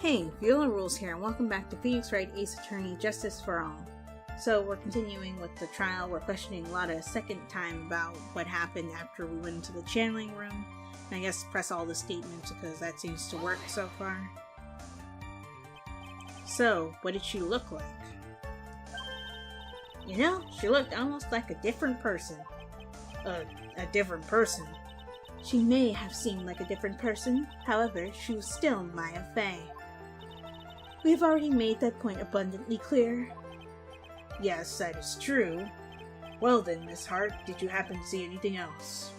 Hey, Viola Rules here, and welcome back to Phoenix Wright Ace Attorney Justice for All. So we're continuing with the trial. We're questioning Lotta a second time about what happened after we went into the channeling room. And I guess press all the statements because that seems to work so far. So, what did she look like? You know, she looked almost like a different person. A different person? She may have seemed like a different person, however, she was still Maya Fey. We've already made that point abundantly clear. Yes, that is true. Well then, Miss Hart, did you happen to see anything else?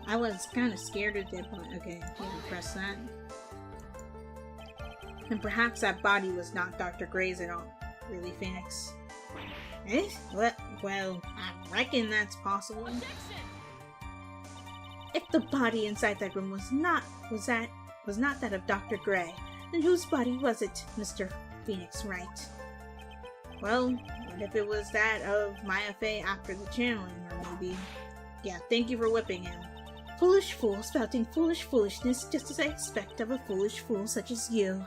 I was kind of scared at that point. Okay, can you press that? And perhaps that body was not Dr. Gray's at all. Really, Phoenix? Eh? Well, I reckon that's possible. If the body inside that room was not that of Dr. Gray, then whose body was it, Mr. Phoenix Wright? Well, what if it was that of Maya Fey after the channeling, or maybe... Yeah, thank you for whipping him. Foolish fool spouting foolish foolishness just as I expect of a foolish fool such as you.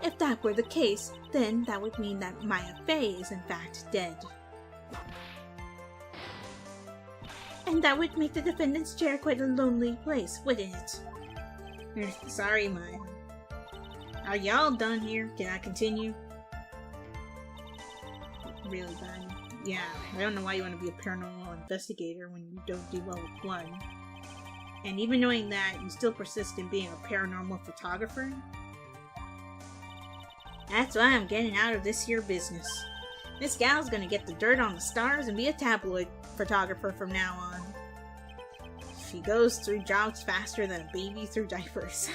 If that were the case, then that would mean that Maya Fey is in fact dead. And that would make the defendant's chair quite a lonely place, wouldn't it? Sorry, Maya. Are y'all done here? Can I continue? Really bad. Yeah, I don't know why you want to be a paranormal investigator when you don't do well with blood. And even knowing that, you still persist in being a paranormal photographer? That's why I'm getting out of this here business. This gal's gonna get the dirt on the stars and be a tabloid photographer from now on. She goes through jobs faster than a baby through diapers.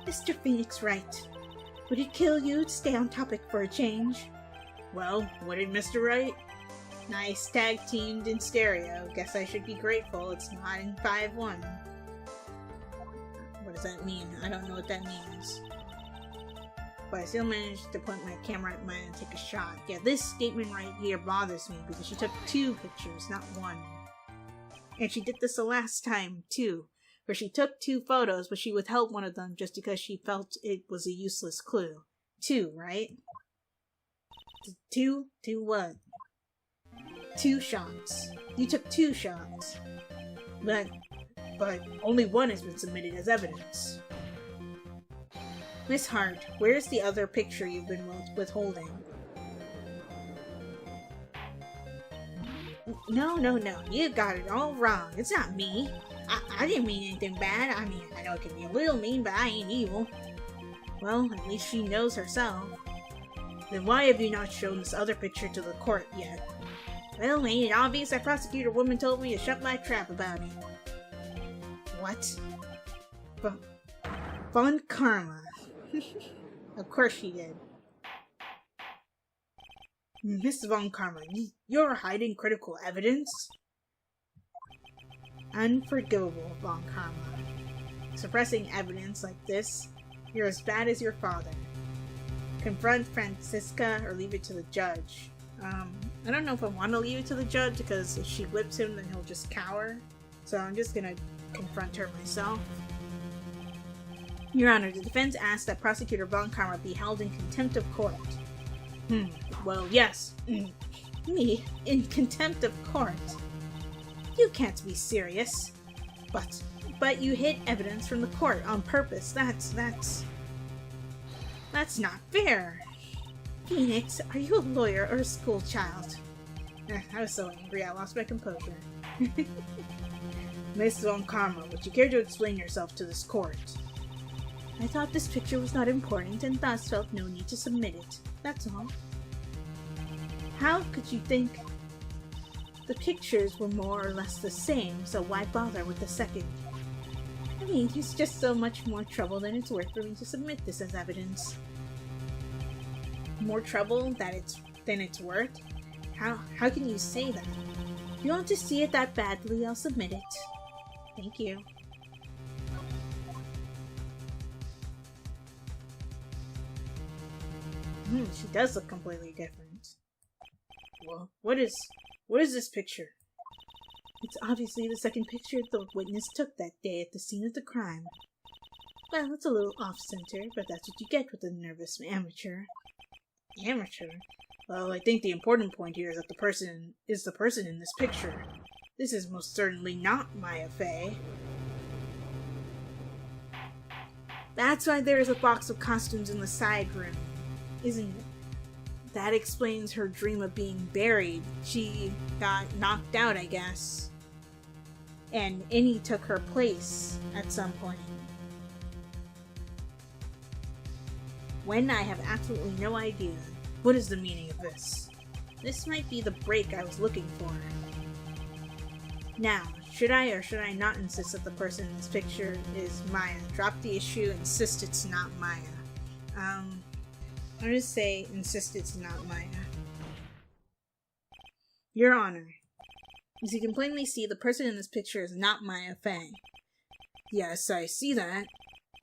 Mr. Phoenix Wright, would it kill you to stay on topic for a change? Well, what did Mr. Wright? Nice tag teamed in stereo. Guess I should be grateful it's not in 5-1. What does that mean? I don't know what that means. But I still managed to point my camera at mine and take a shot. Yeah, this statement right here bothers me because she took 2 pictures, not 1. And she did this the last time, too, where she took 2 photos, but she withheld one of them just because she felt it was a useless clue. 2, right? 2 what? 2 shots. You took 2 shots. But only 1 has been submitted as evidence. Miss Hart, where's the other picture you've been withholding? No, you got it all wrong. It's not me. I didn't mean anything bad. I mean, I know it can be a little mean, but I ain't evil. Well, at least she knows herself. Then why have you not shown this other picture to the court yet? Well, ain't it obvious that prosecutor woman told me to shut my trap about it? What? Von Karma. Of course she did. Miss Von Karma, you're hiding critical evidence? Unforgivable, Von Karma. Suppressing evidence like this, you're as bad as your father. Confront Francisca or leave it to the judge. I don't know if I want to leave it to the judge because if she whips him then he'll just cower. So I'm just gonna confront her myself. Your Honor, the defense asks that Prosecutor Von Karma be held in contempt of court. Well, yes. Me? In contempt of court? You can't be serious. But you hid evidence from the court on purpose. That's not fair. Phoenix, are you a lawyer or a school child? I was so angry I lost my composure. Miss Von Karma, would you care to explain yourself to this court? I thought this picture was not important and thus felt no need to submit it. That's all. How could you think? The pictures were more or less the same, so why bother with the second? I mean, it's just so much more trouble than it's worth for me to submit this as evidence. More trouble than it's worth? How can you say that? If you want to see it that badly, I'll submit it. Thank you. She does look completely different. Well, what is this picture? It's obviously the second picture the witness took that day at the scene of the crime. Well, it's a little off-center, but that's what you get with a nervous amateur. Amateur? Well, I think the important point here is that the person in this picture. This is most certainly not Maya Fey. That's why there is a box of costumes in the side room, isn't it? That explains her dream of being buried. She got knocked out, I guess. And Innie took her place at some point. When I have absolutely no idea. What is the meaning of this? This might be the break I was looking for. Now, should I or should I not insist that the person in this picture is Maya? Drop the issue, insist it's not Maya. I'm gonna say insist it's not Maya. Your Honor, as you can plainly see, the person in this picture is not Maya Fey. Yes, I see that.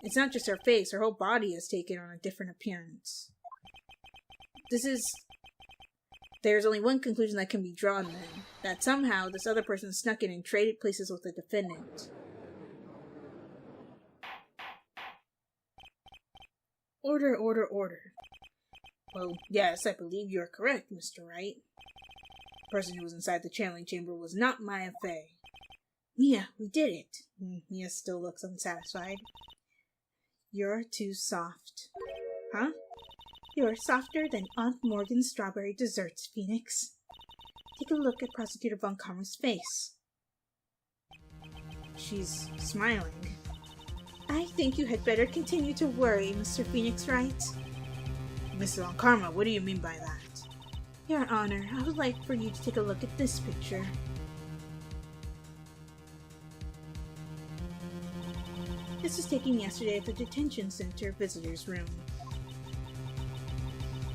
It's not just her face, her whole body has taken on a different appearance. There's only one conclusion that can be drawn then, that somehow this other person snuck in and traded places with the defendant. Order, order, order. Well, yes, I believe you're correct, Mr. Wright. The person who was inside the channeling chamber was not Maya Fey. Mia, we did it. Mia still looks unsatisfied. You're too soft. Huh? You're softer than Aunt Morgan's strawberry desserts, Phoenix. Take a look at Prosecutor Von Karma's face. She's smiling. I think you had better continue to worry, Mr. Phoenix Wright. Mrs. Von Karma, what do you mean by that? Your Honor, I would like for you to take a look at this picture. This was taken yesterday at the detention center visitor's room.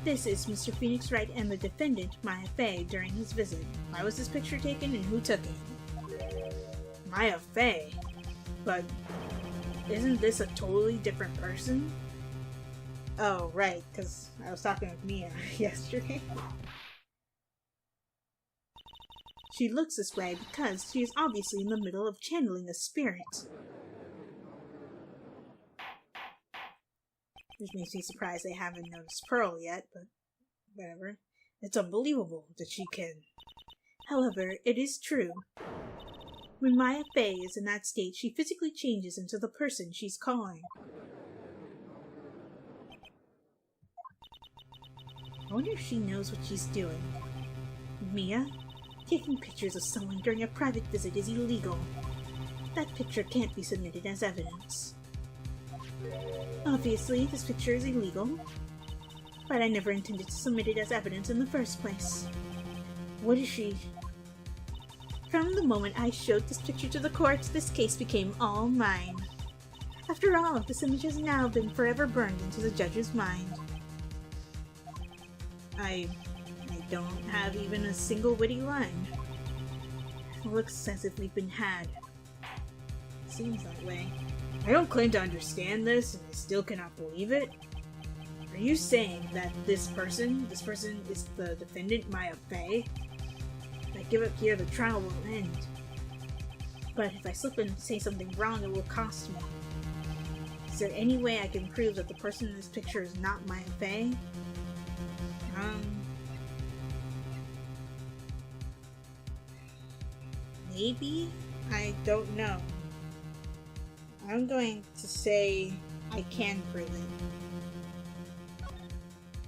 This is Mr. Phoenix Wright and the defendant, Maya Fey, during his visit. Why was this picture taken and who took it? Maya Fey? But isn't this a totally different person? Oh, right, because I was talking with Mia yesterday. She looks this way because she is obviously in the middle of channeling a spirit. Which makes me surprised they haven't noticed Pearl yet, but whatever. It's unbelievable that she can. However, it is true. When Maya Fey is in that state, she physically changes into the person she's calling. I wonder if she knows what she's doing. Mia? Taking pictures of someone during a private visit is illegal. That picture can't be submitted as evidence. Obviously, this picture is illegal, but I never intended to submit it as evidence in the first place. What is she? From the moment I showed this picture to the court, this case became all mine. After all, this image has now been forever burned into the judge's mind. I don't have even a single witty line. It looks as if we've been had. Seems that way. I don't claim to understand this, and I still cannot believe it. Are you saying that this person is the defendant, Maya Fey? If I give up here, the trial will end. But if I slip and say something wrong, it will cost me. Is there any way I can prove that the person in this picture is not Maya Fey? Maybe? I don't know. I'm going to say I can prove it.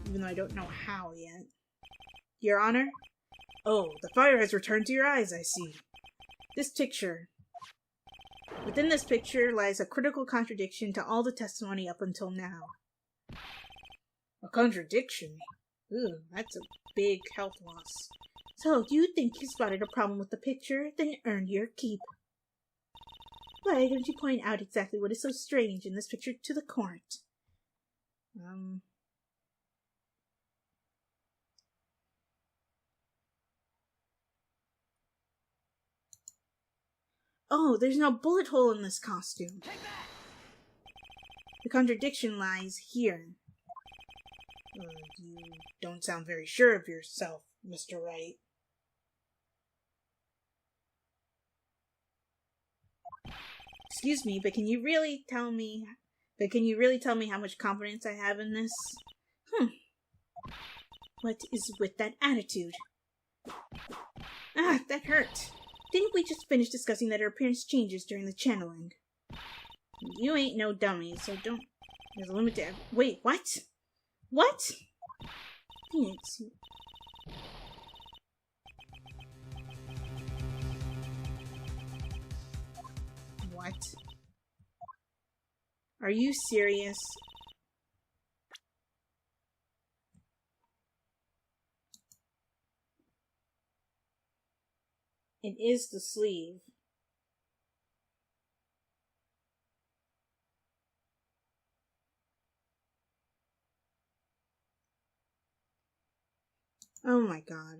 Even though I don't know how yet. Your Honor? Oh, the fire has returned to your eyes, I see. This picture. Within this picture lies a critical contradiction to all the testimony up until now. A contradiction? Ooh, that's a big health loss. So, you think you spotted a problem with the picture, then earned your keep. Why don't you point out exactly what is so strange in this picture to the court? Oh, there's no bullet hole in this costume. The contradiction lies here. You don't sound very sure of yourself, Mr. Wright. Excuse me, but can you really tell me how much confidence I have in this? What is with that attitude? Ah, that hurt. Didn't we just finish discussing that her appearance changes during the channeling? You ain't no dummy, so don't... There's a limit to... Wait, what? What? Phoenix... What? Are you serious? It is the sleeve. Oh my god.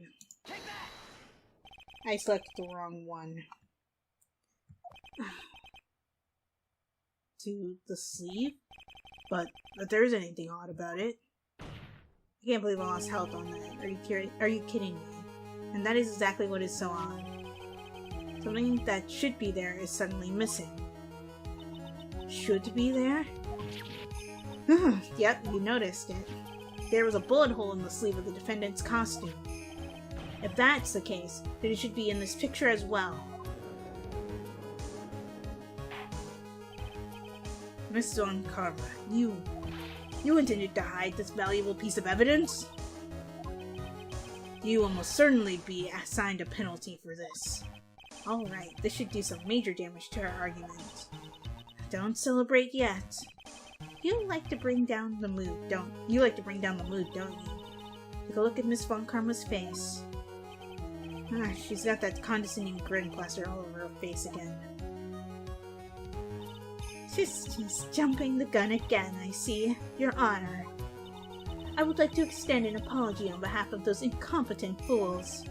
I selected the wrong one. To the sleeve? But there isn't anything odd about it. I can't believe I lost health on that. Are you kidding me? And that is exactly what is so odd. Something that should be there is suddenly missing. Should be there? Yep, you noticed it. There was a bullet hole in the sleeve of the defendant's costume. If that's the case, then it should be in this picture as well. Miss Von Karma, you intended to hide this valuable piece of evidence? You will most certainly be assigned a penalty for this. Alright, this should do some major damage to our argument. Don't celebrate yet. You like to bring down the mood, don't you? Take a look at Miss Von Karma's face. She's got that condescending grin plastered all over her face again. She's jumping the gun again, I see. Your Honor. I would like to extend an apology on behalf of those incompetent fools.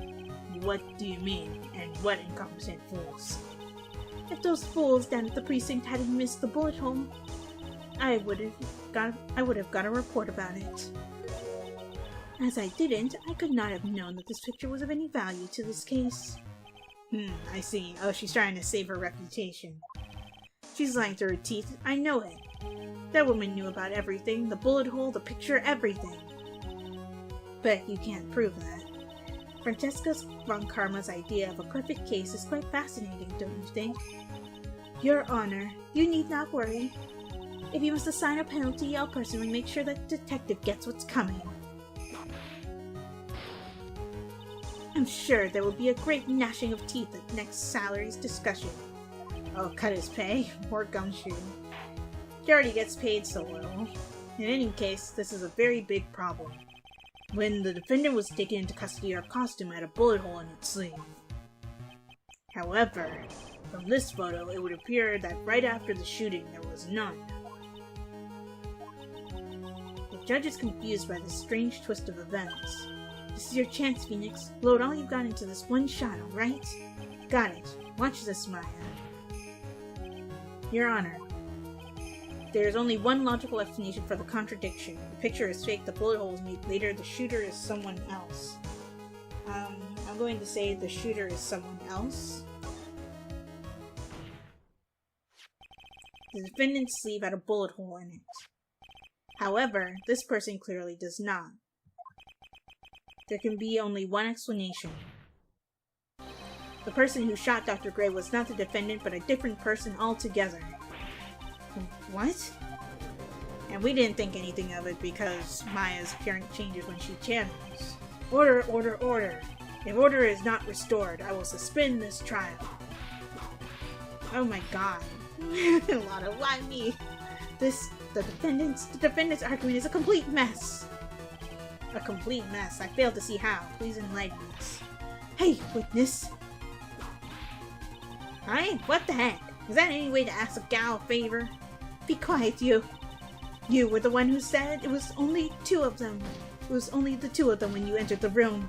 What do you mean, and what incompetent fools? If those fools down at the precinct hadn't missed the bullet hole, I would have got a report about it. As I didn't, I could not have known that this picture was of any value to this case. I see. Oh, she's trying to save her reputation. She's lying through her teeth. I know it. That woman knew about everything. The bullet hole, the picture, everything. But you can't prove that. Francesca Von Karma's idea of a perfect case is quite fascinating, don't you think? Your Honor, you need not worry. If you must assign a penalty, I'll personally make sure that the detective gets what's coming. I'm sure there will be a great gnashing of teeth at next salary's discussion. Oh, cut his pay? More gumshoe. He already gets paid so little. In any case, this is a very big problem. When the defendant was taken into custody, her costume had a bullet hole in its sleeve. However, from this photo, it would appear that right after the shooting, there was none. The judge is confused by this strange twist of events. This is your chance, Phoenix. Load all you've got into this one shot, alright? Got it. Watch this, Maya. Your Honor, there is only one logical explanation for the contradiction. The picture is fake, the bullet hole was made later, the shooter is someone else. I'm going to say the shooter is someone else. The defendant's sleeve had a bullet hole in it. However, this person clearly does not. There can be only one explanation. The person who shot Dr. Gray was not the defendant, but a different person altogether. What? And we didn't think anything of it because Maya's appearance changes when she channels. Order, order, order. If order is not restored, I will suspend this trial. Oh my god. A lot of why me? The defendant's argument is a complete mess. A complete mess. I failed to see how. Please enlighten us. Hey, witness. Hi? What the heck? Is that any way to ask a gal a favor? Be quiet, you. You were the one who said it was only two of them. It was only the two of them when you entered the room.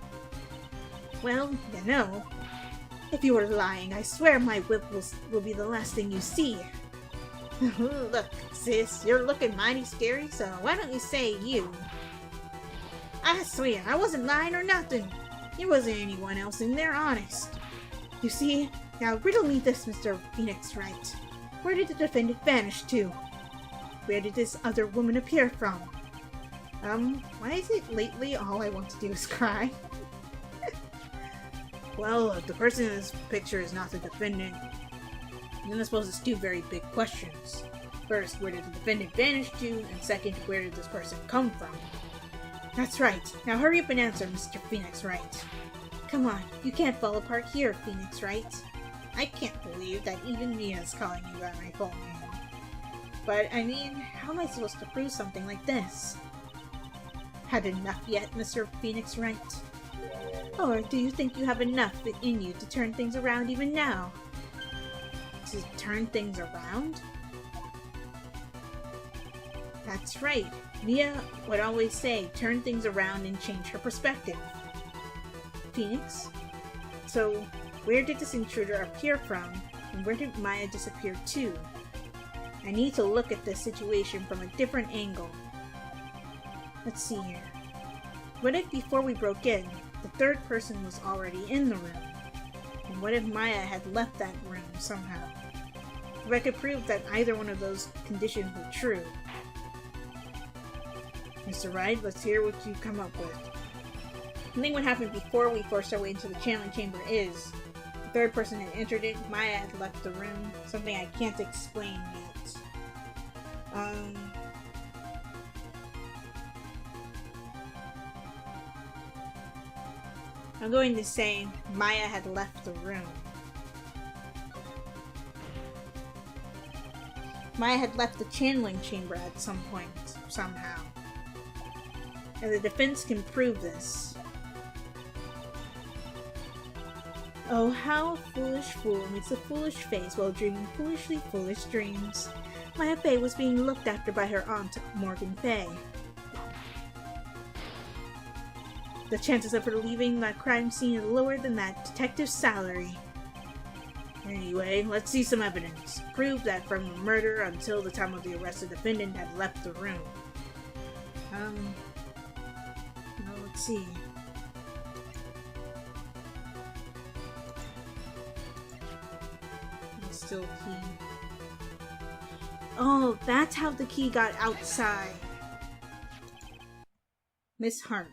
Well, you know. If you were lying, I swear my whip will be the last thing you see. Look, sis, you're looking mighty scary, so why don't you say you? I swear, I wasn't lying or nothing. There wasn't anyone else in there, honest. You see, Now riddle me this, Mr. Phoenix Wright. Where did the defendant vanish to? Where did this other woman appear from? Why is it lately all I want to do is cry? Well, if the person in this picture is not the defendant, then this poses two very big questions. First, where did the defendant vanish to? And second, where did this person come from? That's right. Now hurry up and answer, Mr. Phoenix Wright. Come on, you can't fall apart here, Phoenix Wright. I can't believe that even Mia's calling you by my full name. But, I mean, how am I supposed to prove something like this? Had enough yet, Mr. Phoenix Wright? Or do you think you have enough in you to turn things around even now? To turn things around? That's right. Mia would always say, turn things around and change her perspective. Phoenix? So, where did this intruder appear from, and where did Maya disappear to? I need to look at this situation from a different angle. Let's see here. What if before we broke in, the third person was already in the room? And what if Maya had left that room somehow? If I could prove that either one of those conditions were true. Mr. Wright, let's hear what you come up with. I think what happened before we forced our way into the channeling chamber is the third person had entered it, Maya had left the room, something I can't explain yet. I'm going to say Maya had left the room. Maya had left the channeling chamber at some point, somehow. And the defense can prove this. Oh, how foolish fool makes a foolish face while dreaming foolishly foolish dreams. Maya Fey was being looked after by her aunt, Morgan Fey. The chances of her leaving that crime scene are lower than that detective's salary. Anyway, let's see some evidence. Prove that from the murder until the time of the arrest, the defendant had left the room. Well, let's see. Still key. Oh, that's how the key got outside. Miss Hart,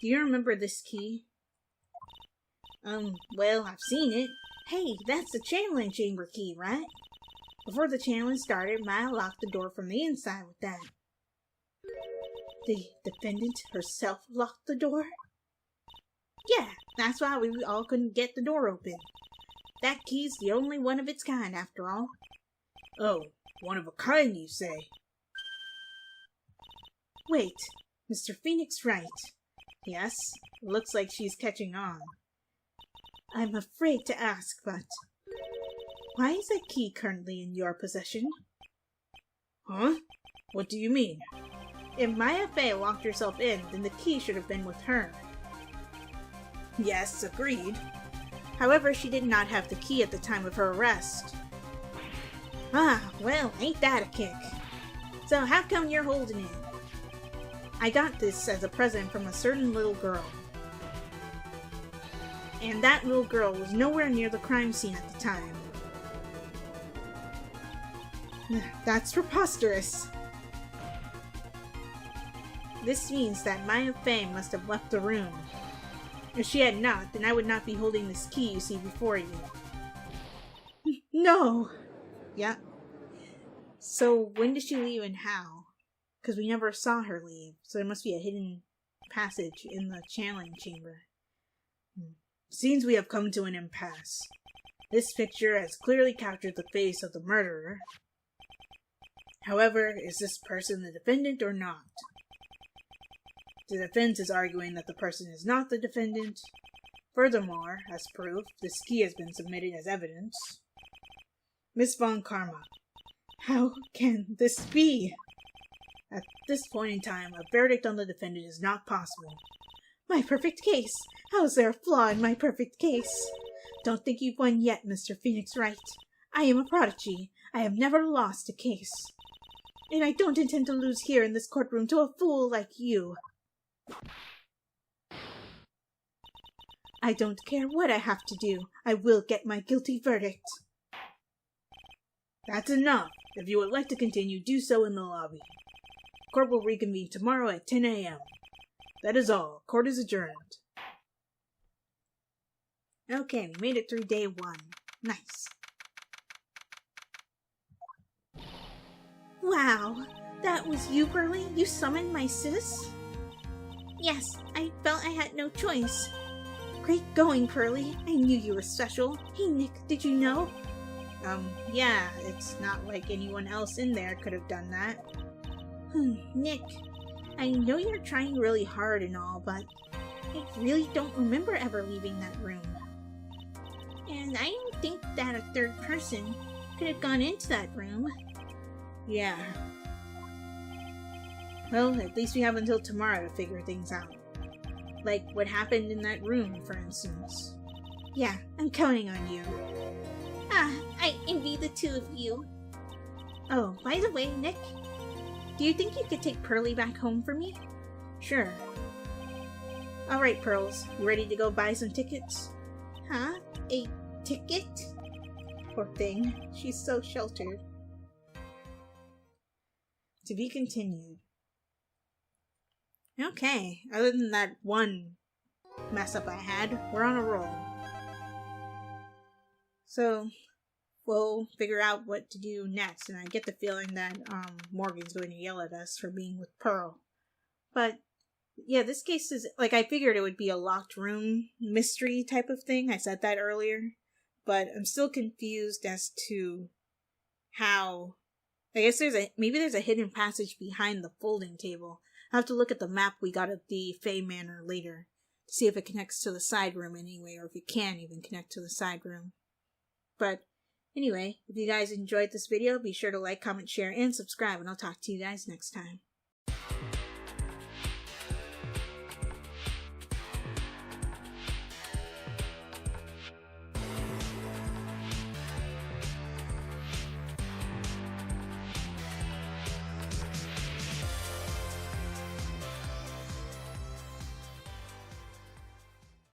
do you remember this key? Well, I've seen it. Hey, that's the channeling chamber key, right? Before the channeling started, Maya locked the door from the inside with that. The defendant herself locked the door? Yeah, that's why we all couldn't get the door open. That key's the only one of its kind, after all. Oh, one of a kind, you say? Wait, Mr. Phoenix Wright. Yes, looks like she's catching on. I'm afraid to ask, but why is that key currently in your possession? Huh? What do you mean? If Maya Fey locked herself in, then the key should have been with her. Yes, agreed. However, she did not have the key at the time of her arrest. Ah, well, ain't that a kick. So how come you're holding it? I got this as a present from a certain little girl. And that little girl was nowhere near the crime scene at the time. That's preposterous. This means that Maya Fey must have left the room. If she had not, then I would not be holding this key you see before you. No! Yeah. So, when did she leave and how? Because we never saw her leave, so there must be a hidden passage in the channeling chamber. Seems we have come to an impasse. This picture has clearly captured the face of the murderer. However, is this person the defendant or not? The defense is arguing that the person is not the defendant. Furthermore, as proof, this key has been submitted as evidence. Miss Von Karma, how can this be? At this point in time, a verdict on the defendant is not possible. My perfect case! How is there a flaw in my perfect case? Don't think you've won yet, Mr. Phoenix Wright. I am a prodigy. I have never lost a case. And I don't intend to lose here in this courtroom to a fool like you. I don't care what I have to do. I will get my guilty verdict. That's enough. If you would like to continue, do so in the lobby. Court will reconvene tomorrow at 10 a.m. That is all. Court is adjourned. Okay, we made it through day 1. Nice. Wow, that was you, Pearly? You summoned my sis? Yes, I felt I had no choice. Great going, Pearly. I knew you were special. Hey, Nick, did you know? Yeah, it's not like anyone else in there could have done that. Nick, I know you're trying really hard and all, but I really don't remember ever leaving that room. And I don't think that a third person could have gone into that room. Yeah. Well, at least we have until tomorrow to figure things out. Like what happened in that room, for instance. Yeah, I'm counting on you. I envy the two of you. Oh, by the way, Nick, do you think you could take Pearly back home for me? Sure. Alright, Pearls, you ready to go buy some tickets? Huh? A ticket? Poor thing, she's so sheltered. To be continued. Okay, other than that one mess up I had, we're on a roll. So, we'll figure out what to do next, and I get the feeling that Morgan's going to yell at us for being with Pearl. But, yeah, this case is, like, I figured it would be a locked room mystery type of thing. I said that earlier. But I'm still confused as to how, I guess maybe there's a hidden passage behind the folding table. I'll have to look at the map we got at the Fey Manor later to see if it connects to the side room anyway, or if it can even connect to the side room. But anyway, if you guys enjoyed this video, be sure to like, comment, share, and subscribe, and I'll talk to you guys next time.